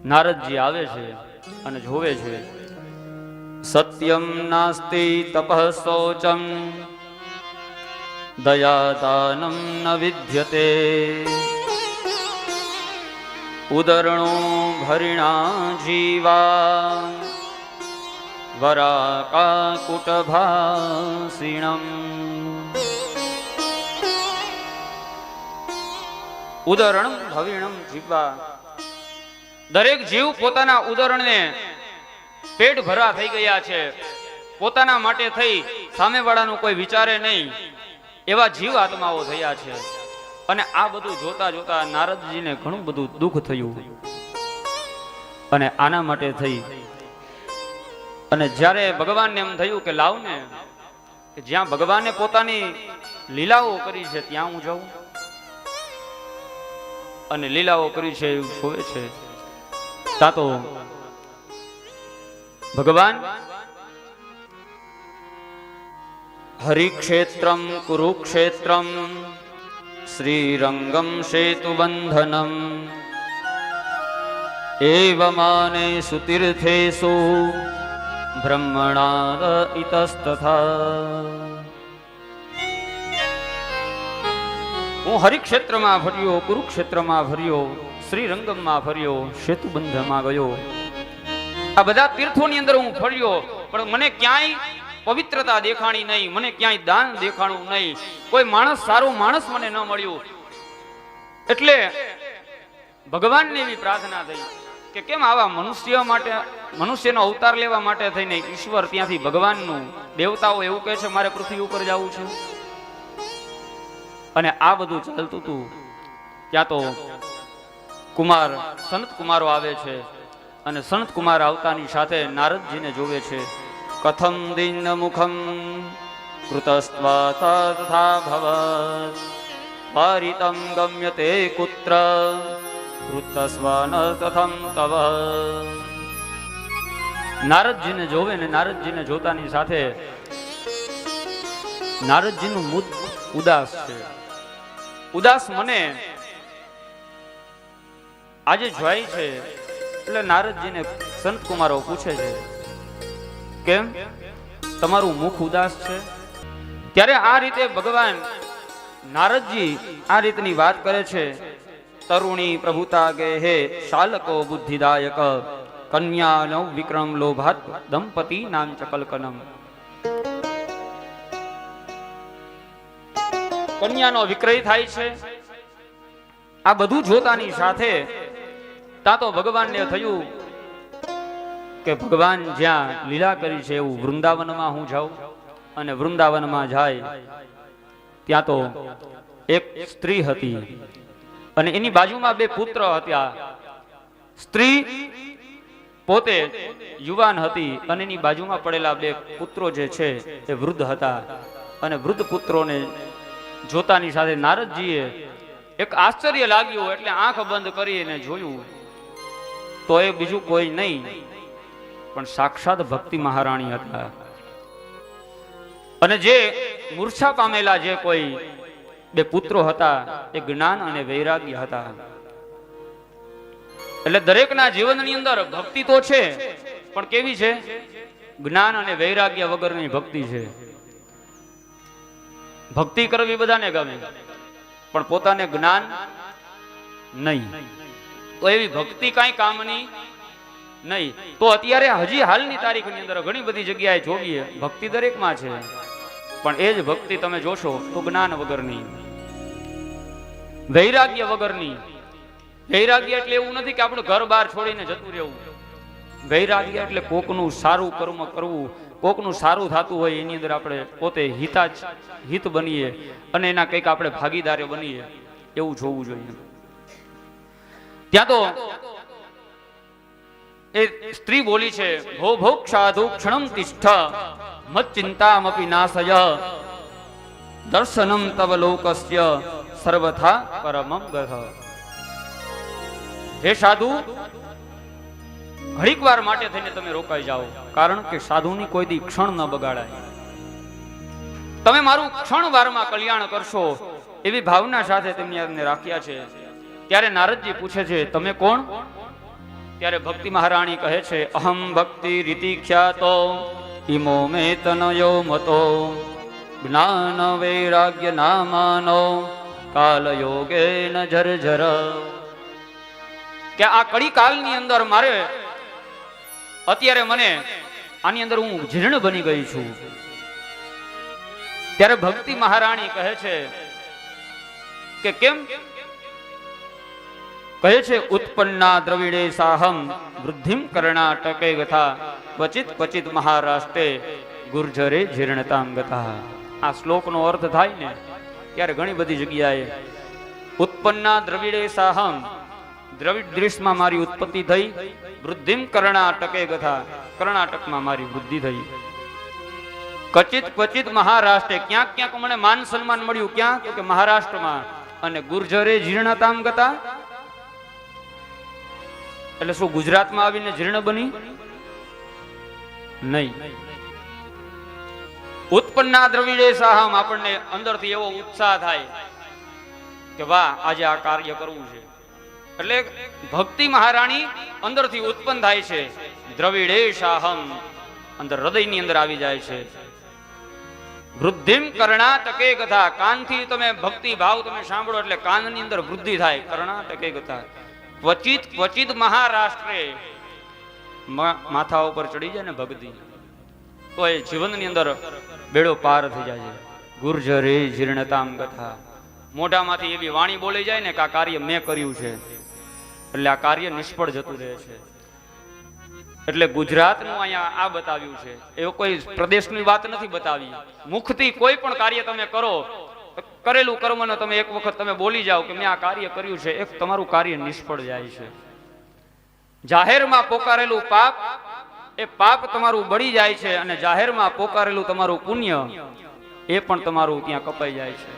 નારદજી આવે છે અને જોવે છે, સત્યમ નાસ્તિ તપઃ શૌચમ દયાદાનમ ન વિદ્યતે ઉદરણો ભરિણા જીવા વરાકાકુટભાસિણમ. ઉદરણમ ભવિણમ જીવા, દરેક જીવ પોતાના ઉદરણને પેટ ભરા થઈ ગયા છે, પોતાના માટે થઈ સામેવાળાનું કોઈ વિચારે નહીં એવા જીવ આત્માઓ થયા છે. અને આ બધું જોતા જોતા નારદજીને ઘણું બધું દુઃખ થયું. અને આના માટે થઈ અને જ્યારે ભગવાનને એમ થયું કે લાવને, કે જ્યાં ભગવાને પોતાની લીલાઓ કરી છે ત્યાં હું જાઉં. અને લીલાઓ કરી છે એવું જોવે છે, તા તો ભગવાન હરિક્ષેત્રમ કુરુક્ષેત્રમ શ્રીરંગમ સેતુબંધનમ એવમાને સુતીર્થેષુ બ્રહ્મણા ઇતસ્તથા. હું હરિક્ષેત્રમાં ફર્યો, કુરુક્ષેત્રમાં ફર્યો, શ્રીરંગમમાં ફર્યો, સેતુબંધમાં ગયો. આ બધા તીર્થોની અંદર હું ફર્યો, પણ મને ક્યાંય પવિત્રતા દેખાણી નહીં, મને ક્યાંય દાન દેખાણું નહીં, કોઈ માણસ સારો માણસ મને ન મળ્યું. એટલે ભગવાનને એવી પ્રાર્થના થઈ કે કેમ આવા મનુષ્ય માટે, મનુષ્યનો અવતાર લેવા માટે થઈને ઈશ્વર ત્યાંથી ભગવાનનું, દેવતાઓ એવું કહે છે મારે પૃથ્વી ઉપર જવું છે. અને આ બધું ચાલતું હતું ત્યાં તો કુમાર, સનત કુમારો આવે છે. અને સનત કુમાર આવતાની સાથે નારદજીને જોવે છે. કથમ દિન મુખમ કૃતસ્વા તથા ભવત પરિતમ ગમ્યતે કુત્ર કૃતસ્વા ન તથમ તવ. નારદજીને જોવે ને નારદજીને જોતાની સાથે નારદજીનું મુખ ઉદાસ છે. ઉદાસ મને આજે જોઈ છે. એટલે નારદજીને સંત કુમારો પૂછે છે કેમ તમારું મુખ ઉદાસ છે? ત્યારે આ રીતે ભગવાન નારદજી આ રીતની વાત કરે છે. તરુણી પ્રભુતા ગે હે શાલકો બુદ્ધિદાયક કન્યા નવ વિક્રમ લોભાત દંપતિ નામ ચકલકનમ. કન્યાનો વિક્રય થાય છે. આ બધું જોતાની સાથે તા તો ભગવાનને થયું કે ભગવાન જ્યાં લીલા કરી છે એવું વૃંદાવનમાં હું જાઉં. અને વૃંદાવનમાં જાય ત્યાં તો એક સ્ત્રી હતી અને એની બાજુમાં બે પુત્ર હતા. સ્ત્રી પોતે યુવાન હતી અને એની બાજુમાં પડેલા બે પુત્રો જે છે એ વૃદ્ધ હતા. અને વૃદ્ધ પુત્રોને જોતાની સાથે નારદજીએ એક આશ્ચર્ય લાગ્યું. એટલે આંખ બંધ કરીને જોયું તો એ બીજું કોઈ નહીં પણ સાક્ષાત ભક્તિ મહારાણી હતા. અને જે મૂર્છા પામેલા જે કોઈ બે પુત્રો હતા એ જ્ઞાન અને વૈરાગ્ય હતા. એટલે દરેકના જીવનની અંદર ભક્તિ તો છે પણ કેવી છે? જ્ઞાન અને વૈરાગ્ય વગરની ભક્તિ છે. ભક્તિ કરવી બધાને ગમે પણ પોતાને જ્ઞાન નહીં, તો એવી ભક્તિ કાંઈ કામની નહીં. તો અત્યારે હજી હાલની તારીખની અંદર ઘણી બધી જગ્યાએ જોઈએ ભક્તિ દરેકમાં છે પણ એ જ ભક્તિ તમે જોશો તો જ્ઞાન વગરની, વૈરાગ્ય વગરની. વૈરાગ્ય એટલે એવું નથી કે આપણે ઘર બહાર છોડીને જતું રહેવું. વૈરાગ્ય એટલે કોકનું સારું કર્મ કરવું, કોકનું સારું થતું હોય એની અંદર આપણે પોતે હિત બનીએ અને એના કંઈક આપણે ભાગીદારો બનીએ એવું જોવું જોઈએ. ત્યાં તો એ સ્ત્રી બોલી છે, ભો ભોગ સાધુ ક્ષણમ તિષ્ઠ મત ચિંતામપી નાશય દર્શનમ તવ લોકસ્ય સર્વથા પરમમ ગહ. હે સાધુ, ઘડીક વાર માટે થઈને તમે રોકાઈ જાઓ, કારણ કે સાધુની કોઈ દી ક્ષણ ન બગાડાય. તમે મારું ક્ષણ વારમાં કલ્યાણ કરશો એવી ભાવના સાથે તેમને રાખ્યા છે. ત્યારે નારદજી પૂછે છે તમે કોણ? ત્યારે ભક્તિ મહારાણી કહે છે, અહમ ભક્તિ રીતિ ખ્યાતો ઇમો મે તનયો મતો જ્ઞાન વૈરાગ્ય નામાનો કાલ યોગે ન જર્જર. કે આ કડી કાલની અંદર મારે અત્યારે મને આની અંદર હું જીર્ણ બની ગઈ છું. ત્યારે ભક્તિ મહારાણી કહે છે કે કેમ? કહે છે, ઉત્પન્ના દ્રવિડે સાહમ વૃદ્ધિમ કર્ણાટકે ગથા ક્વચિત ક્વચિત મહારાષ્ટ્રે ગુર્જરે જીર્ણતામ ગથા. આ શ્લોકનો અર્થ થાય ને ત્યારે ઘણી બધી જગ્યાએ ઉત્પન્ના દ્રવિડે સાહમ, દ્રવિડ દેશમાં મારી ઉત્પત્તિ થઈ, વૃદ્ધિમ કર્ણાટકે ગથા, કર્ણાટકમાં મારી વૃદ્ધિ થઈ, ક્વચિત ક્વચિત મહારાષ્ટ્રે, ક્યાંક ક્યાંક મને માન સન્માન મળ્યું. ક્યાં? તો કે મહારાષ્ટ્રમાં. અને ગુર્જરે જીર્ણતામ ગતા, એટલે શું ગુજરાતમાં આવીને જીર્ણ બની? નહીં. ઉત્પન્ના દ્રવિડે સાહમ, આપણને અંદરથી એવો ઉત્સાહ થાય કે વાહ, આજે આ કાર્ય કરવું છે. એટલે ભક્તિ મહારાણી અંદરથી ઉત્પન્ન થાય છે. દ્રવિડે સાહમ, અંદર હૃદયની અંદર આવી જાય છે. વૃદ્ધિમ કર્ણાટકે ગથા, કાનથી તમે ભક્તિ ભાવ તમે સાંભળો એટલે કાનની અંદર વૃદ્ધિ થાય. કર્ણાટકે ગથા ક્વચિત ક્વચિત મહારાષ્ટ્રે, માથા ઉપર ચડી જાય ને ભક્તિ તો એ જીવનની અંદર બેડો પાર થઈ જાય છે. ગુર્જરે જીર્ણતામ ગથા, મોઢામાંથી એવી વાણી બોલી જાય ને કે આ કાર્ય મેં કર્યું છે, એટલે આ કાર્ય નિષ્ફળ જતું રહે છે. એટલે ગુજરાતનું અહીંયા આ બતાવ્યું છે. એવો કોઈ પ્રદેશની વાત નથી બતાવી. મુખથી કોઈ પણ કાર્ય તમે કરો, કરેલું કર્મનો તમે એક વખત તમે બોલી જાઓ કે મેં આ કાર્ય કર્યું છે, એક તમારું કાર્ય નિષ્ફળ જાય છે. જાહેરમાં પોકારેલું પાપ, એ પાપ તમારું બળી જાય છે, અને જાહેરમાં પોકારેલું તમારું પુણ્ય એ પણ તમારું ત્યાં કપાઈ જાય છે.